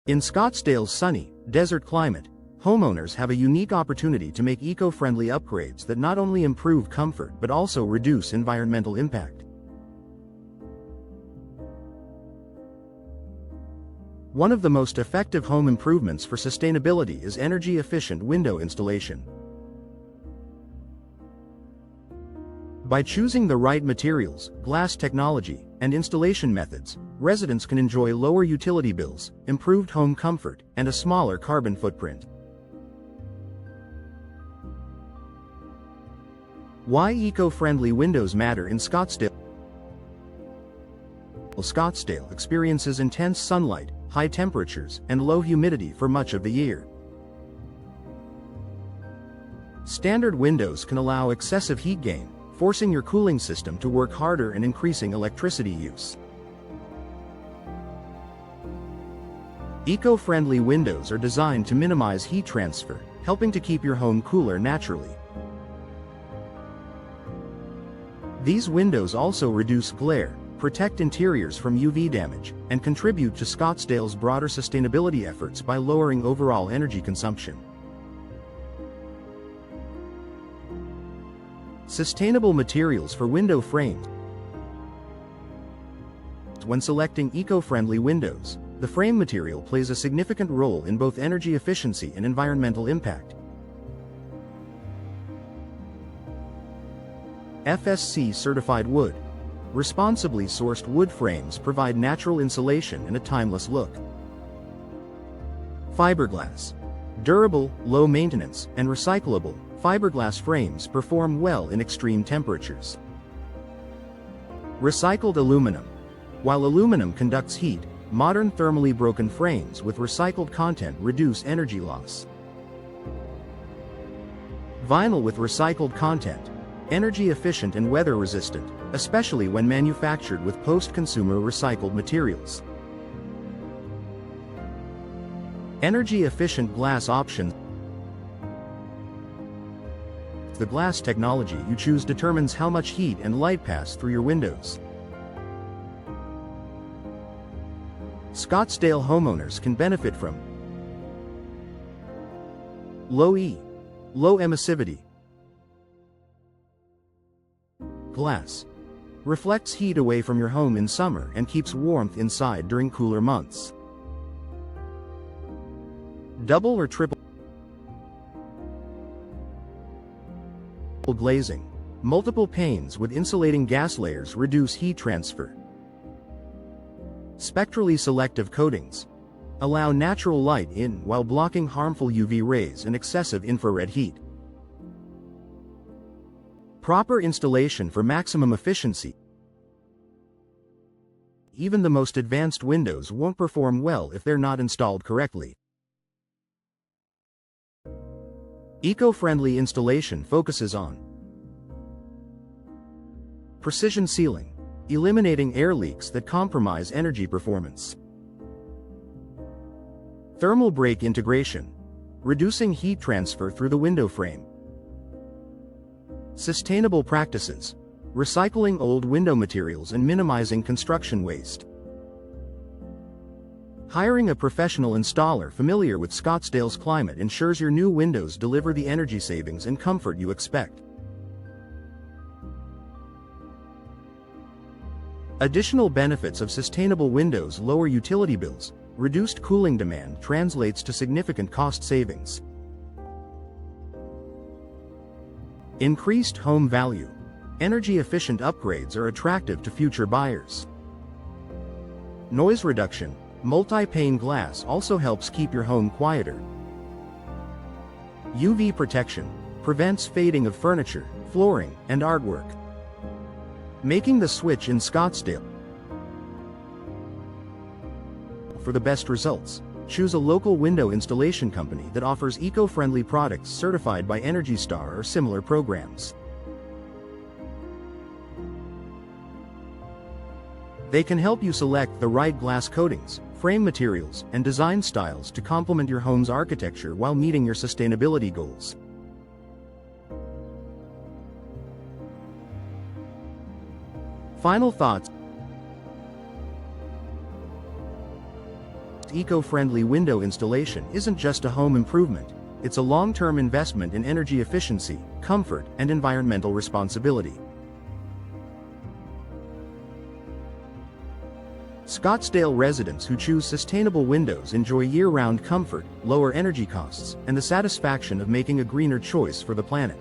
In Scottsdale's sunny, desert climate, homeowners have a unique opportunity to make eco-friendly upgrades that not only improve comfort but also reduce environmental impact. One of the most effective home improvements for sustainability is energy-efficient window installation. By choosing the right materials, glass technology, and installation methods, residents can enjoy lower utility bills, improved home comfort, and a smaller carbon footprint. Why eco-friendly windows matter in Scottsdale? Scottsdale experiences intense sunlight, high temperatures, and low humidity for much of the year. Standard windows can allow excessive heat gain, forcing your cooling system to work harder and increasing electricity use. Eco-friendly windows are designed to minimize heat transfer, helping to keep your home cooler naturally. These windows also reduce glare, protect interiors from UV damage, and contribute to Scottsdale's broader sustainability efforts by lowering overall energy consumption. Sustainable materials for window frames. When selecting eco-friendly windows, the frame material plays a significant role in both energy efficiency and environmental impact. FSC-certified wood, responsibly sourced wood frames provide natural insulation and a timeless look. Fiberglass, durable, low maintenance, and recyclable, fiberglass frames perform well in extreme temperatures. Recycled aluminum. While aluminum conducts heat, modern thermally broken frames with recycled content reduce energy loss. Vinyl with recycled content, energy efficient and weather resistant, especially when manufactured with post-consumer recycled materials. Energy efficient glass options. The glass technology you choose determines how much heat and light pass through your windows. Scottsdale homeowners can benefit from low emissivity glass. Reflects heat away from your home in summer and keeps warmth inside during cooler months. Double or triple glazing. Multiple panes with insulating gas layers reduce heat transfer. Spectrally selective coatings. Allow natural light in while blocking harmful UV rays and excessive infrared heat. Proper installation for maximum efficiency. Even the most advanced windows won't perform well if they're not installed correctly. Eco-friendly installation focuses on precision sealing, eliminating air leaks that compromise energy performance. Thermal break integration, reducing heat transfer through the window frame. Sustainable practices, recycling old window materials and minimizing construction waste. Hiring a professional installer familiar with Scottsdale's climate ensures your new windows deliver the energy savings and comfort you expect. Additional benefits of sustainable windows: lower utility bills, reduced cooling demand translates to significant cost savings. Increased home value. Energy-efficient upgrades are attractive to future buyers. Noise reduction. Multi-pane glass also helps keep your home quieter. UV protection. Prevents fading of furniture, flooring, and artwork. Making the switch in Scottsdale. For the best results, choose a local window installation company that offers eco-friendly products certified by Energy Star or similar programs. They can help you select the right glass coatings, frame materials, and design styles to complement your home's architecture while meeting your sustainability goals. Final thoughts. Smart, eco-friendly window installation isn't just a home improvement, it's a long-term investment in energy efficiency, comfort, and environmental responsibility. Scottsdale residents who choose sustainable windows enjoy year-round comfort, lower energy costs, and the satisfaction of making a greener choice for the planet.